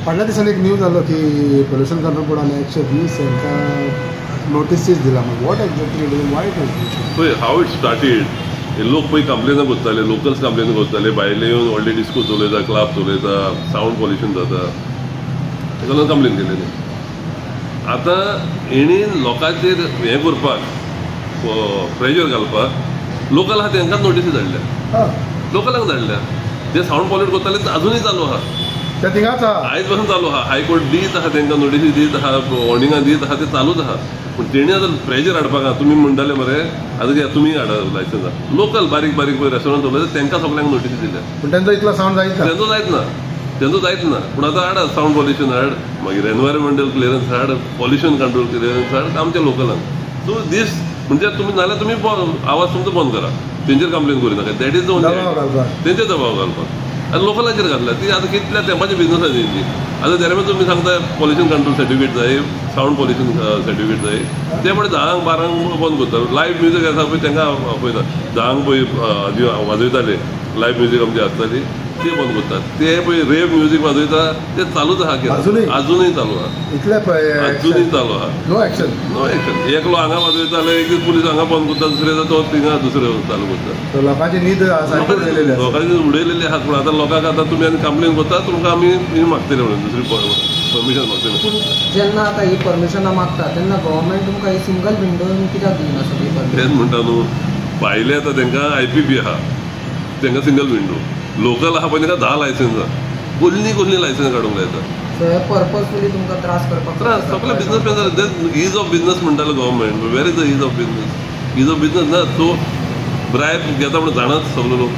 फाटल्या दिसांनी एक न्यूज जालो की पोल्युशन कंट्रोल बोर्डान 120 हांकां नोटीसीस दिला. वॉट एक्झॅक्टली वाय पळय हाव इट स्टार्टेड. लोक पळय कंप्लेन करताले, लोकल्स कंप्लेन करताले, भायले येवन व्हडले डिस्को चलयता, क्लब चलयता, सावंड पॉल्युशन जाता, ताका लागून कंप्लेन केलेली. आतां हेणी लोकांचेर हें करपाक प्रेशर घालपाक लोकल आहा तांकांच नोटीसी धाडल्या, लोकलांक धाडल्या. जे सावंड पॉल्यूट करताले अजूनय चालू आहा, आयज पासून चालू आहा. हायकोर्ट दीत आहा तांकां नोटीसी दीत आहा, वॉर्निंगां दीत आहा, ते चालूच आहा. पूण तेणी आतां प्रेशर हाडपाक तुमी म्हणटाले मरे आतां घ्या तुमी हाडा लायसन्स. लोकल बारीक बारीक पळय रेस्टॉरंट चलयता तांकां सगळ्यांक नोटीसी दिल्या. पूण तेंचो इतलो सावंड जायत ना, तेंचो जायत ना. पूण आतां हाडा सावंड पॉल्युशन हाड, मागीर एनवायरमेंटल क्लियरन्स हाड, पॉल्युशन कंट्रोल क्लियरन्स हाड आमच्या लोकलांक. सो दीस म्हणजे तुमी नाल्यार तुमी आवाज तुमचो बंद करा, तेंचेर कंप्लेन करूं नाका. दॅट इज द ओनली तेंचेर दबाव घालपाक. आनी लोकलांचेर घातल्या ती आतां कितल्या तेंपाची बिजनस आसा तेंची. आतां दॅर तुमी सांगता पॉल्युशन कंट्रोल सर्टिफिकेट जाय, सावंड पॉल्युशन सर्टिफिकेट जाय, ते पळय 10-12 बंद करता. लायव्ह म्युजीक आसा पळय तांकां आपयता. 10 पळय वाजयताले लायव्ह म्युजीक आमची आसताली ते बंद करतात. ते पळय रेव म्युजीक वाजयता ते चालूच आहा, अजूनय चालू आहा, अजूनय चालू आहा. No action. एकलो हांगा वाजयताले, एक दीस पुलीस हांगा बंद करता, दुसरे तो थिंगा दुसरे चालू करता. लोकांची न्हीद उडयलेली आहात. पूण आतां लोकांक आतां तुमी आनी कंप्लेन करता तुमकां आमी मागतले म्हणून दुसरी परमिशन मागतले. जेन्ना आतां ही परमिशनां मागता तेन्ना गव्हर्मेंट तुमकां ही सिंगल विंडोन कित्याक दिना सगळी परमिशन? तेच म्हणटा न्हू, भायले आतां तांकां IPP आहा, तांकां सिंगल विंडो. लोकल आहा पळय तांकां 10 लायसन्स आहा, कसली लायसन्स काडूंक लायता. सो हे पर्पजफुली तुमकां त्रास करपाक सगळे बिजनसमॅन ईज ऑफ बिजनस म्हणटालो government. Where is the ease of business? Ease of business ना. सो ब्रायब घेता म्हणून जाणाच सगळे लोक.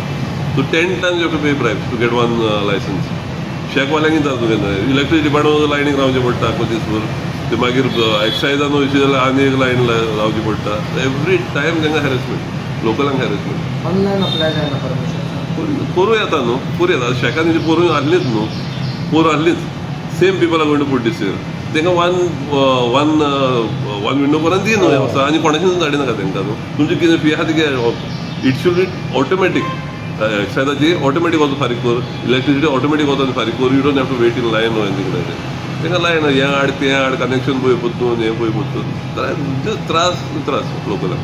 So 10 times you have to pay bribe to get one licence. शेकवाल्यांक जाता तुगें इलेक्ट्रिसिटी डिपार्टमेंट लायनीक रावचें पडटा आख्खो दिसभर. ते मागीर एक्सायजान वयची जाल्यार आनी एक लायन रावची पडटा. एवरी टायम तांकां हॅरेसमेंट, लोकलांक हॅरेसमेंट. ऑनलायन अप्लाय जायना परमिशन? करूं येता न्हू, करूं येता. शेकान पोरूं आहलीच न्हू, पोरूं आहलीच. Same people are going to put this here. तांकां वन विंडो करून दी न्हू असो, आनी कोणाचें धाडी नाका तांकां न्हू. तुमची कितें फी आहा ती इट शूड बी ऑटोमॅटीक. एक्सायजाची ऑटोमॅटीक वचून फारीक कर, इलेक्ट्रिसिटी ऑटोमॅटीक वचून फारीक कर. You don't have to wait in line no anything like that. तांकां लायन हें हाड तें हाड, कनेक्शन पळय परतून हें पळय परतून त्रास लोकलांक.